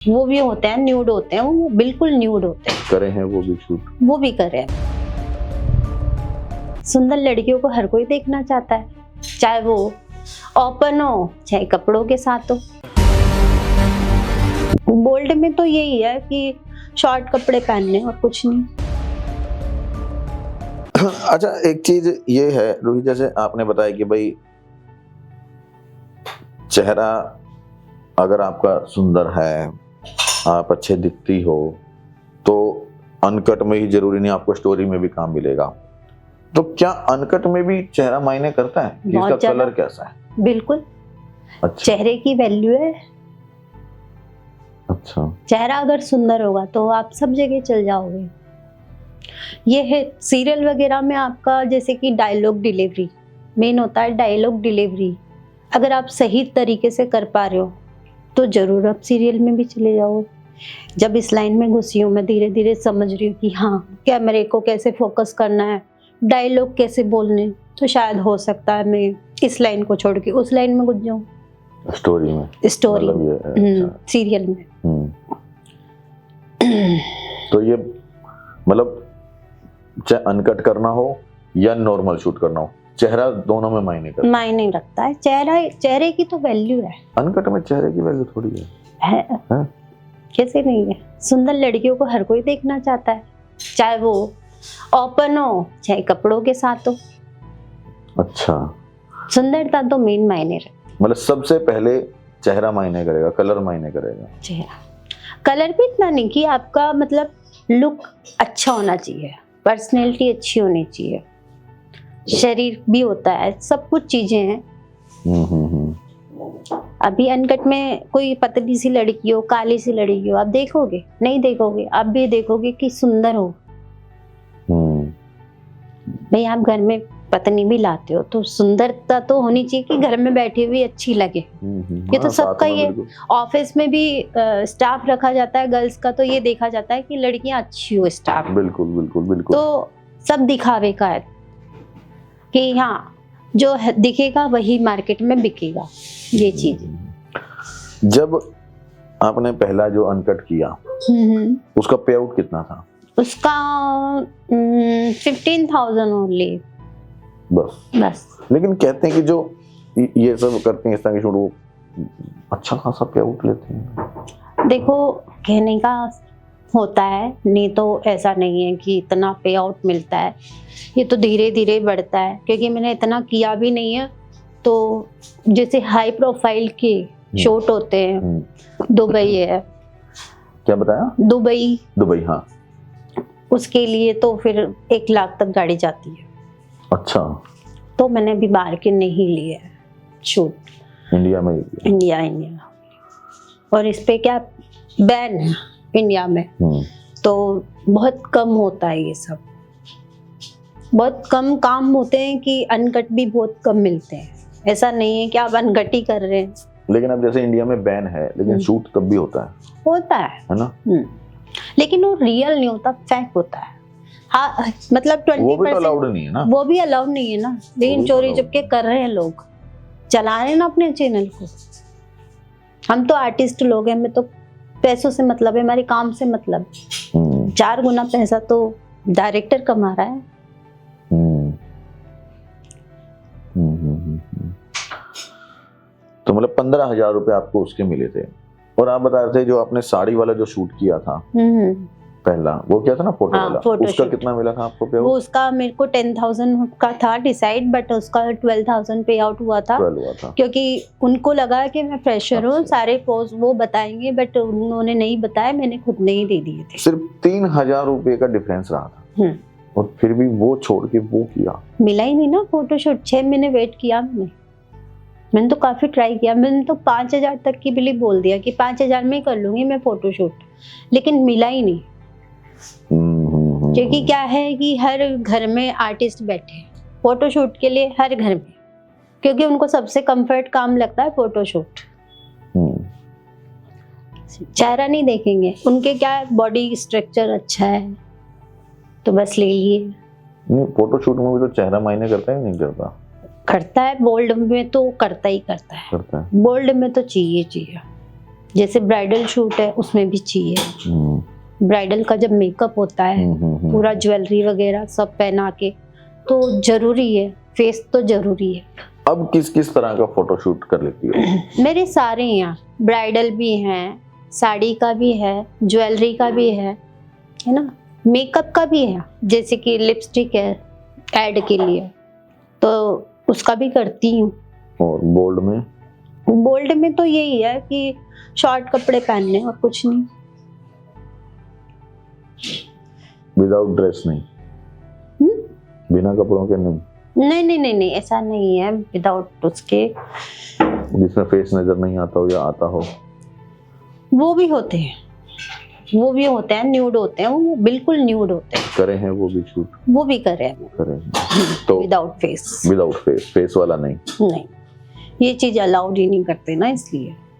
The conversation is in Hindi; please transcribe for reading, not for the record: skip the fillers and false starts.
वो भी होते हैं, न्यूड होते हैं, वो बिल्कुल न्यूड होते हैं। करे हैं वो भी शूट? वो भी करे हैं। सुंदर लड़कियों को हर कोई देखना चाहता है, चाहे वो ओपन हो चाहे कपड़ों के साथ हो। बोल्ड में तो यही है कि शॉर्ट कपड़े पहनने और कुछ नहीं। अच्छा, एक चीज ये है रूही, जैसे आपने बताया कि भाई चेहरा अगर आपका सुंदर है, आप अच्छे दिखती हो, तो अनकट में ही जरूरी नहीं, आपको स्टोरी में भी काम मिलेगा। तो क्या अनकट में भी चेहरा मायने करता है कि इसका कलर कैसा है? बिल्कुल। अच्छा। चेहरे की वैल्यू है। अच्छा। चेहरा अगर सुंदर होगा तो आप सब जगह चल जाओगे। ये है सीरियल वगैरह में आपका, जैसे कि डायलॉग डिलीवरी मेन होता है। डायलॉग डिलीवरी अगर आप सही तरीके से कर पा रहे हो तो जरूर आप सीरियल में भी चले जाओ। जब इस लाइन में घुसी हूँ, मैं धीरे धीरे समझ रही हूँ कि हाँ, कैमरे को कैसे फोकस करना है, डायलॉग कैसे बोलने, तो शायद हो सकता है मैं इस लाइन को छोड़ के उस लाइन में घुस जाऊँ। स्टोरी में, स्टोरी अच्छा। सीरियल में। तो ये मतलब चाहे अनकट करना हो या नॉर्मल शूट करना हो, चेहरा दोनों में मायने रखता है। चेहरे की तो वैल्यू है। अनकट में चेहरे की वैल्यू थोड़ी है। कैसे नहीं है? सुंदर लड़कियों को हर कोई देखना चाहता है, चाहे वो ओपन हो चाहे कपड़ों के साथ हो। अच्छा। सुंदरता तो मेन मायने रखती है। मतलब सबसे पहले चेहरा मायने करेगा, कलर मायने करेगा। चेहरा, कलर भी इतना नहीं कि आपका मतलब लुक अच्छा होना चाहिए, पर्सनैलिटी अच्छी होनी चाहिए, शरीर भी होता है, सब कुछ चीजें हैं। अभी अनकट में कोई पतली सी लड़की हो, काली सी लड़की हो, आप देखोगे नहीं? देखोगे। आप भी देखोगे कि सुंदर हो। भाई आप घर में पत्नी भी लाते हो तो सुंदरता तो होनी चाहिए कि घर में बैठी हुई अच्छी लगे। ये तो सबका ही है। ऑफिस में भी स्टाफ रखा जाता है गर्ल्स का, तो ये देखा जाता है कि लड़कियां अच्छी हो स्टाफ। बिल्कुल बिल्कुल बिल्कुल। तो सब दिखावे का है कि हाँ, जो दिखेगा वही मार्केट में बिकेगा, ये चीज। जब आपने पहला जो अनकट किया, उसका पे आउट कितना था? उसका 15,000 ओनली। बस। लेकिन कहते हैं कि जो ये सब करते हैं इस तरह के शूट, वो अच्छा खासा पे आउट लेते हैं। देखो, कहने का होता है, नहीं तो ऐसा नहीं है कि इतना पे आउट मिलता है। ये तो धीरे धीरे बढ़ता है, क्योंकि मैंने इतना किया भी नहीं है। तो जैसे हाई प्रोफाइल के शूट होते हैं, दुबई है। क्या बताया? दुबई, हाँ। उसके लिए तो फिर 1 लाख तक गाड़ी जाती है। अच्छा। तो मैंने अभी बाहर के नहीं लिए शूट, इंडिया में। इंडिया। और इस पे क्या बैन है इंडिया में, तो बहुत कम होता है ये सब। बहुत कम काम होते हैं कि अनकट भी बहुत कम मिलते हैं। ऐसा नहीं है कि आप अनकट ही कर रहे हैं। लेकिन अब जैसे इंडिया में बैन है, लेकिन शूट तब भी होता है ना? लेकिन वो रियल नहीं होता, फेक होता है। हाँ, मतलब 20% वो भी तो अलाउड नहीं है ना। वो भी अलाउड नहीं है ना, लेकिन चोरी चुपके कर रहे हैं लोग, चला रहे हैं ना अपने चैनल को। हम तो आर्टिस्ट लोग हैं, हमें तो पैसों से मतलब है, हमारे काम से मतलब। 4 गुना पैसा तो डायरेक्टर कमा रहा है। तो मतलब 15,000 रुपए आपको उसके मिले थे। और आप बता रहे थे जो आपने साड़ी वाला जो शूट किया था पहला, वो क्या था ना, फोटो वाला, उसका कितना मिला था आपको पे आउट? वो उसका मेरे को 10,000 का था डिसाइड, बट उसका 12,000 पे आउट हुआ था। क्योंकि उनको लगा कि मैं फ्रेशर हूँ, सारे पोज वो बताएंगे, बट उन्होंने नहीं बताया, मैंने खुद नहीं दे दिए थे। सिर्फ 3,000 रुपए का डिफरेंस रहा था, और फिर भी वो छोड़ के वो किया। मिला ही नहीं ना फोटोशूट। 6 महीने वेट किया मैंने तो काफी ट्राई किया। मैंने तो 5,000 तक की बिली बोल दिया कि 5,000 में कर लूंगी मैं फोटोशूट, लेकिन मिला ही नहीं। क्योंकि क्या है कि हर घर में आर्टिस्ट बैठे हैं फोटोशूट के लिए, हर घर में, क्योंकि उनको सबसे कंफर्ट काम लगता है फोटोशूट। चेहरा नहीं देखेंगे, उनके क्या बॉडी स्ट्रक्चर अच्छा है तो बस ले लिए। नहीं, फोटोशूट में भी तो चेहरा मायने करता है, नहीं करता? करता है, बोल्ड में तो करता ही करता है। बोल्ड में तो चाहिए। जैसे ब्राइडल शूट है उसमें भी चाहिए। ब्राइडल का जब मेकअप होता है पूरा ज्वेलरी वगैरह सब पहना के, तो जरूरी है, फेस तो जरूरी है। अब किस किस तरह का फोटोशूट कर लेती हो? मेरे सारे यहाँ ब्राइडल भी हैं, साड़ी का भी है, ज्वेलरी का भी है ना, मेकअप का भी है, जैसे कि लिपस्टिक है ऐड के लिए तो उसका भी करती हूँ। और बोल्ड में? बोल्ड में तो यही है कि शॉर्ट कपड़े पहनने और कुछ नहीं। विदाउट ड्रेस नहीं? बिना कपड़ों के नहीं? नहीं नहीं नहीं नहीं, ऐसा नहीं है विदाउट उसके। जिसमें फेस नजर नहीं आता हो या आता हो? वो भी होते हैं, वो भी होते हैं, न्यूड होते हैं, वो बिल्कुल न्यूड होते हैं। करे हैं वो भी शूट? वो भी करे हैं। करे हैं। तो without face? Without face, face वाला नहीं? नहीं, ये चीज अलाउड ही नहीं करते ना, इसलिए।